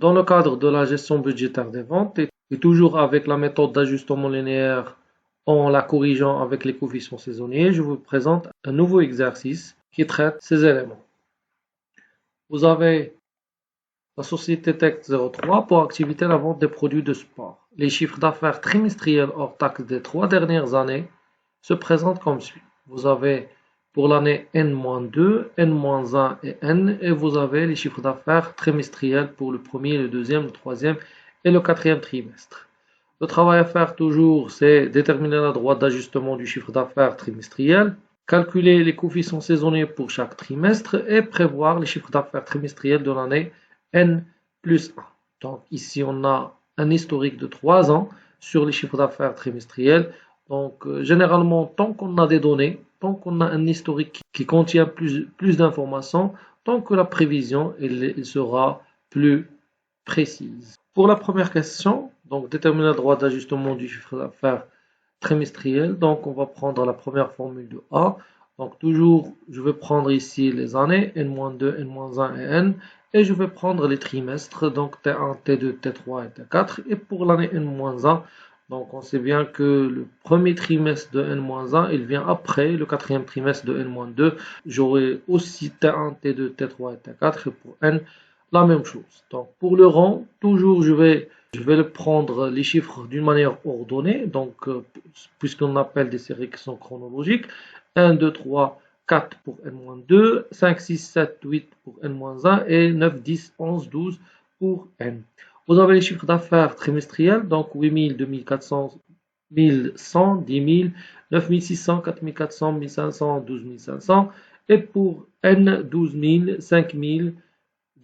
Dans le cadre de la gestion budgétaire des ventes et toujours avec la méthode d'ajustement linéaire en la corrigeant avec les coefficients saisonniers, je vous présente un nouveau exercice qui traite ces éléments. Vous avez la société TEC 03 pour activité la vente des produits de sport. Les chiffres d'affaires trimestriels hors taxes des 3 dernières années se présentent comme suit. Vous avez pour l'année N-2, N-1 et N, et vous avez les chiffres d'affaires trimestriels pour le premier, le deuxième, le troisième et le quatrième trimestre. Le travail à faire toujours, c'est déterminer la droite d'ajustement du chiffre d'affaires trimestriel, calculer les coefficients saisonniers pour chaque trimestre et prévoir les chiffres d'affaires trimestriels de l'année N plus 1. Donc ici, on a un historique de 3 ans sur les chiffres d'affaires trimestriels. Donc généralement, tant qu'on a des données, tant qu'on a un historique qui contient plus d'informations, tant que la prévision elle sera plus précise. Pour la première question, donc déterminer la droite d'ajustement du chiffre d'affaires trimestriel, donc on va prendre la première formule de A. Donc toujours, je vais prendre ici les années, N-2, N-1 et N, et je vais prendre les trimestres, donc T1, T2, T3 et T4. Et pour l'année N-1, donc on sait bien que le premier trimestre de N-1, il vient après le quatrième trimestre de N-2. J'aurai aussi T1, T2, T3 et T4, et pour N, la même chose. Donc pour le rang, toujours je vais le prendre les chiffres d'une manière ordonnée, donc puisqu'on appelle des séries qui sont chronologiques. 1, 2, 3, 4 pour N-2, 5, 6, 7, 8 pour N-1 et 9, 10, 11, 12 pour N. Vous avez les chiffres d'affaires trimestriels, donc 8000, 2400, 1100, 10 000, 9600, 4400, 1500, 12500 et pour N, 12 000, 5000,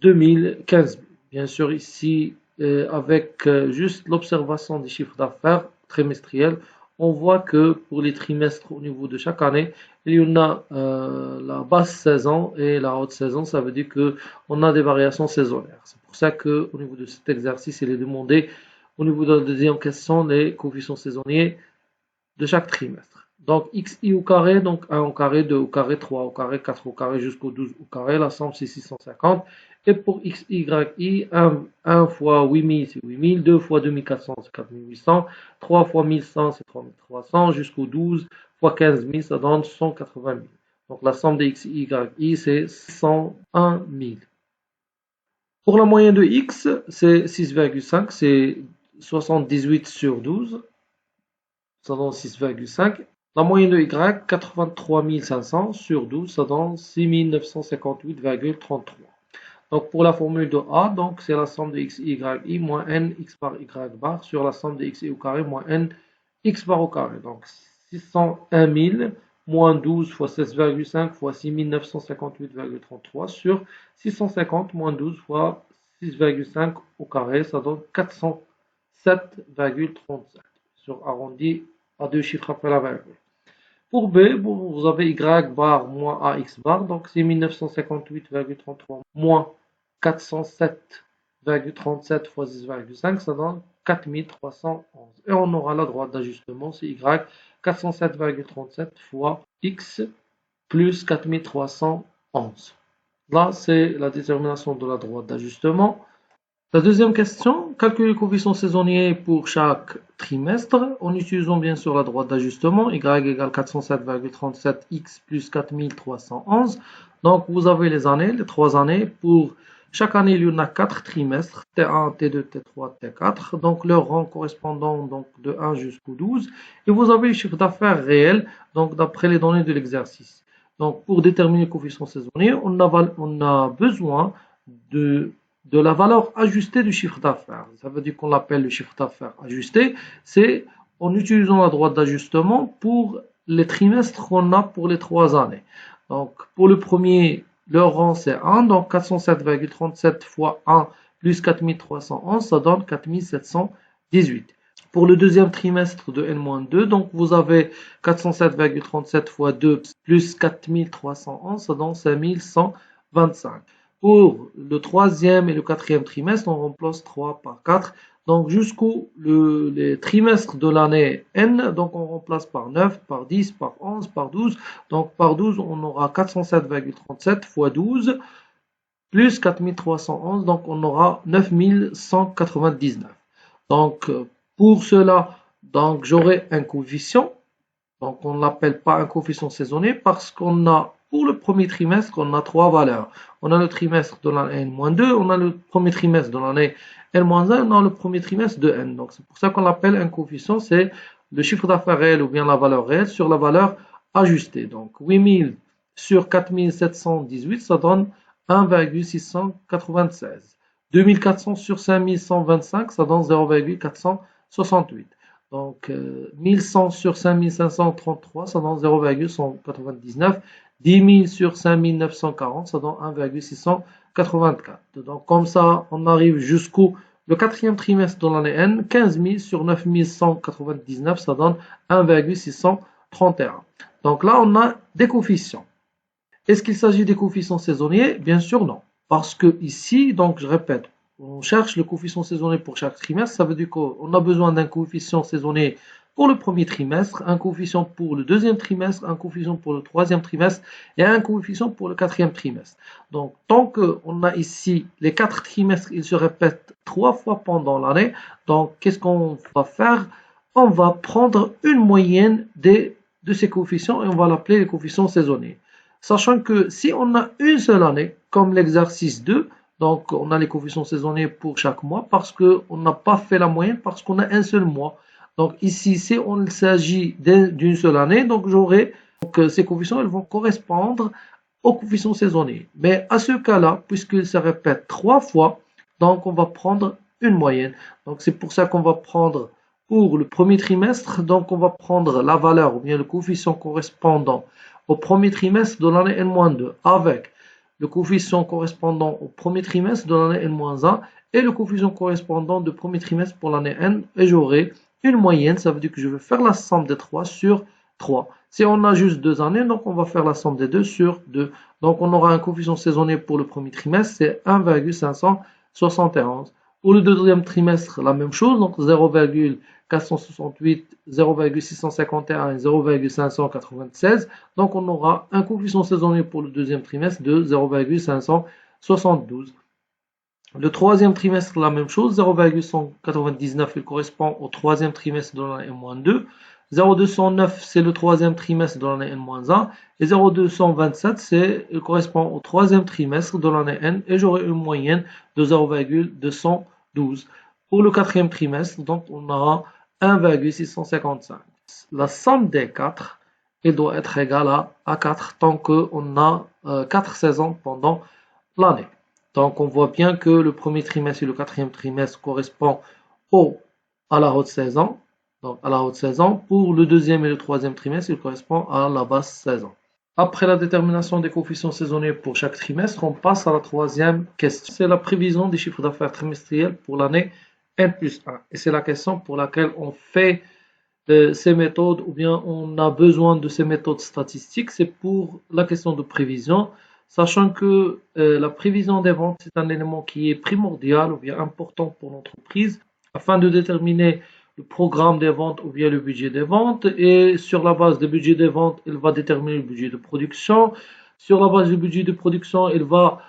2000, 15 000. Bien sûr, ici, avec juste l'observation des chiffres d'affaires trimestriels, on voit que pour les trimestres au niveau de chaque année, il y en a la basse saison et la haute saison. Ça veut dire qu'on a des variations saisonnières. C'est pour ça qu'au niveau de cet exercice, il est demandé au niveau de la deuxième question les coefficients saisonniers de chaque trimestre. Donc xi au carré, donc 1 au carré, 2 au carré, 3 au carré, 4 au carré jusqu'au 12 au carré, la somme c'est 650. Et pour xyi, 1 fois 8000 c'est 8000, 2 fois 2400 c'est 4800, 3 fois 1100 c'est 3300, jusqu'au 12 fois 15000 ça donne 180 000. Donc la somme de xyi c'est 101 000. Pour la moyenne de x, c'est 6,5, c'est 78 sur 12. Ça donne 6,5. La moyenne de Y, 83 500 sur 12, ça donne 6 958,33. Donc pour la formule de A, donc c'est la somme de x, y, i moins n x par y bar sur la somme de x au carré moins n x bar au carré. Donc 601 000 moins 12 fois 16,5 fois 6 958,33 sur 650 moins 12 fois 6,5 au carré, ça donne 407,37 sur arrondi à deux chiffres après la virgule. Pour B, vous avez y bar moins ax bar, donc c'est 1958,33 moins 407,37 fois 10,5, ça donne 4311. Et on aura la droite d'ajustement, c'est y 407,37 fois x plus 4311. Là, c'est la détermination de la droite d'ajustement. La deuxième question, calculer les coefficients saisonniers pour chaque trimestre en utilisant bien sûr la droite d'ajustement, y égale 407,37 x plus 4311. Donc vous avez les années, les 3 années. Pour chaque année, il y en a 4 trimestres, T1, T2, T3, T4. Donc leur rang correspondant donc, de 1 jusqu'au 12. Et vous avez le chiffre d'affaires réel, donc d'après les données de l'exercice. Donc pour déterminer les coefficients saisonniers, on a besoin de la valeur ajustée du chiffre d'affaires. Ça veut dire qu'on l'appelle le chiffre d'affaires ajusté. C'est en utilisant la droite d'ajustement pour les trimestres qu'on a pour les 3 années. Donc, pour le premier, le rang c'est 1. Donc, 407,37 fois 1 plus 4311, ça donne 4718. Pour le deuxième trimestre de N-2, donc vous avez 407,37 fois 2 plus 4311, ça donne 5125. Pour le troisième et le quatrième trimestre, on remplace 3 par 4. Donc jusqu'au les trimestres de l'année N, donc on remplace par 9, par 10, par 11, par 12. Donc par 12, on aura 407,37 fois 12 plus 4311, donc on aura 9199. Donc pour cela, donc j'aurai un coefficient. Donc on ne l'appelle pas un coefficient saisonnier parce qu'on a, pour le premier trimestre, on a trois valeurs. On a le trimestre de l'année N-2, on a le premier trimestre de l'année N-1, on a le premier trimestre de N. Donc c'est pour ça qu'on l'appelle un coefficient, c'est le chiffre d'affaires réel ou bien la valeur réelle sur la valeur ajustée. Donc 8000 sur 4718, ça donne 1,696. 2400 sur 5125, ça donne 0,468. Donc 1100 sur 5533, ça donne 0,199. 10 000 sur 5940, ça donne 1,684. Donc comme ça, on arrive jusqu'au le quatrième trimestre de l'année N. 15 000 sur 9199, ça donne 1,631. Donc là, on a des coefficients. Est-ce qu'il s'agit des coefficients saisonniers? Bien sûr, non. Parce que ici, donc je répète, on cherche le coefficient saisonnier pour chaque trimestre. Ça veut dire qu'on a besoin d'un coefficient saisonnier pour le premier trimestre, un coefficient pour le deuxième trimestre, un coefficient pour le troisième trimestre et un coefficient pour le quatrième trimestre. Donc, tant qu'on a ici les 4 trimestres, ils se répètent 3 fois pendant l'année. Donc, qu'est-ce qu'on va faire? On va prendre une moyenne de ces coefficients et on va l'appeler les coefficients saisonniers. Sachant que si on a une seule année, comme l'exercice 2, donc on a les coefficients saisonniers pour chaque mois parce qu'on n'a pas fait la moyenne parce qu'on a un seul mois. Donc ici, si on s'agit d'une seule année, donc j'aurai ces coefficients, ils vont correspondre aux coefficients saisonniers. Mais à ce cas-là, puisqu'ils se répètent 3 fois, donc on va prendre une moyenne. Donc c'est pour ça qu'on va prendre pour le premier trimestre, donc on va prendre la valeur ou bien le coefficient correspondant au premier trimestre de l'année N-2 avec le coefficient correspondant au premier trimestre de l'année N-1 et le coefficient correspondant du premier trimestre pour l'année N, et j'aurai une moyenne, ça veut dire que je vais faire la somme des 3 sur 3. Si on a juste 2 années, donc on va faire la somme des 2 sur 2. Donc on aura un coefficient saisonnier pour le premier trimestre, c'est 1,571. Pour le deuxième trimestre, la même chose, donc 0,468, 0,651 et 0,596. Donc on aura un coefficient saisonnier pour le deuxième trimestre de 0,572. Le troisième trimestre, la même chose, 0,199, il correspond au troisième trimestre de l'année N-2. 0,209, c'est le troisième trimestre de l'année N-1. Et 0,227, il correspond au troisième trimestre de l'année N. Et j'aurai une moyenne de 0,212. Pour le quatrième trimestre, donc on aura 1,655. La somme des 4, elle doit être égale à 4 tant qu'on a 4 saisons pendant l'année. Donc on voit bien que le premier trimestre et le quatrième trimestre correspondent à la haute saison. Donc à la haute saison. Pour le deuxième et le troisième trimestre, il correspond à la basse saison. Après la détermination des coefficients saisonniers pour chaque trimestre, on passe à la troisième question. C'est la prévision des chiffres d'affaires trimestriels pour l'année N+1. Et c'est la question pour laquelle on fait ces méthodes ou bien on a besoin de ces méthodes statistiques. C'est pour la question de prévision. Sachant que la prévision des ventes, c'est un élément qui est primordial ou bien important pour l'entreprise afin de déterminer le programme des ventes ou bien le budget des ventes. Et sur la base du budget des ventes, il va déterminer le budget de production. Sur la base du budget de production, il va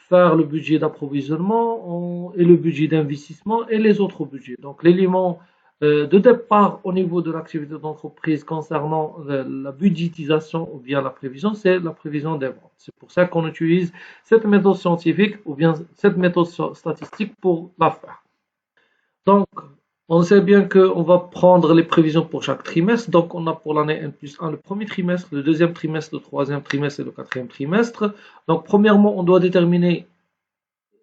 faire le budget d'approvisionnement et le budget d'investissement et les autres budgets. Donc l'élément de départ au niveau de l'activité d'entreprise concernant la budgétisation ou bien la prévision, c'est la prévision des ventes. C'est pour ça qu'on utilise cette méthode scientifique ou bien cette méthode statistique pour la faire. Donc, on sait bien qu'on va prendre les prévisions pour chaque trimestre. Donc, on a pour l'année N+1 le premier trimestre, le deuxième trimestre, le troisième trimestre et le quatrième trimestre. Donc, premièrement, on doit déterminer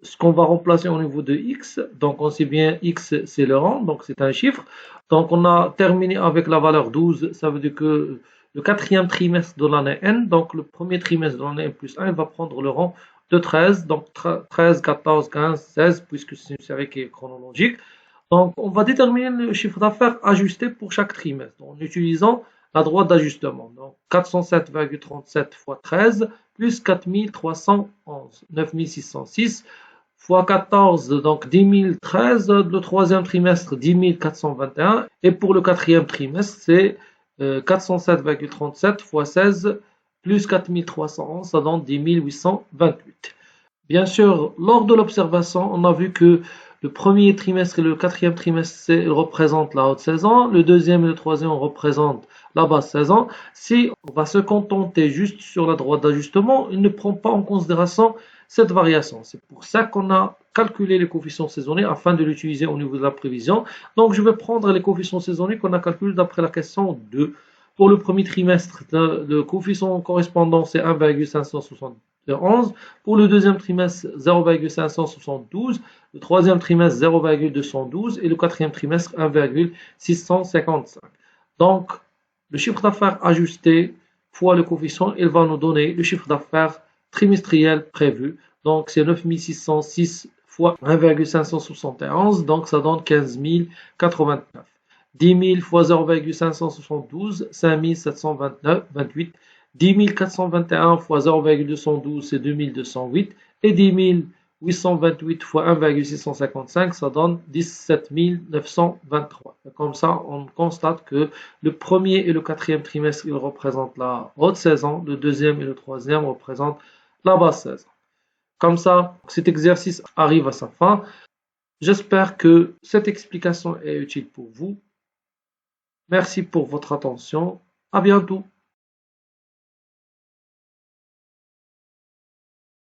ce qu'on va remplacer au niveau de x. Donc on sait bien x c'est le rang, donc c'est un chiffre. Donc on a terminé avec la valeur 12, ça veut dire que le quatrième trimestre de l'année N, donc le premier trimestre de l'année N+1, il va prendre le rang de 13, donc 13, 14, 15, 16, puisque c'est une série qui est chronologique. Donc on va déterminer le chiffre d'affaires ajusté pour chaque trimestre en utilisant la droite d'ajustement. Donc 407,37 fois 13 plus 4311, 9606 fois 14, donc 10 013, le troisième trimestre 10 421 et pour le quatrième trimestre c'est 407,37 fois 16 plus 4311, ça donne 10 828. Bien sûr, lors de l'observation, on a vu que le premier trimestre et le quatrième trimestre ils représentent la haute saison, le deuxième et le troisième représentent la basse saison. Si on va se contenter juste sur la droite d'ajustement, il ne prend pas en considération cette variation. C'est pour ça qu'on a calculé les coefficients saisonniers afin de l'utiliser au niveau de la prévision. Donc, je vais prendre les coefficients saisonniers qu'on a calculés d'après la question 2. Pour le premier trimestre, le coefficient correspondant c'est 1,571. Pour le deuxième trimestre, 0,572. Le troisième trimestre, 0,212. Et le quatrième trimestre, 1,655. Donc, le chiffre d'affaires ajusté fois le coefficient, il va nous donner le chiffre d'affaires trimestriel prévu. Donc, c'est 9606 fois 1,571. Donc, ça donne 15 089. 10 000 fois 0,572, 5 728. 10 421 fois 0,212, c'est 2208. Et 10 828 fois 1,655, ça donne 17 923. Comme ça, on constate que le premier et le quatrième trimestre, ils représentent la haute saison. Le deuxième et le troisième représentent la basse saison. Comme ça, cet exercice arrive à sa fin. J'espère que cette explication est utile pour vous. Merci pour votre attention. À bientôt.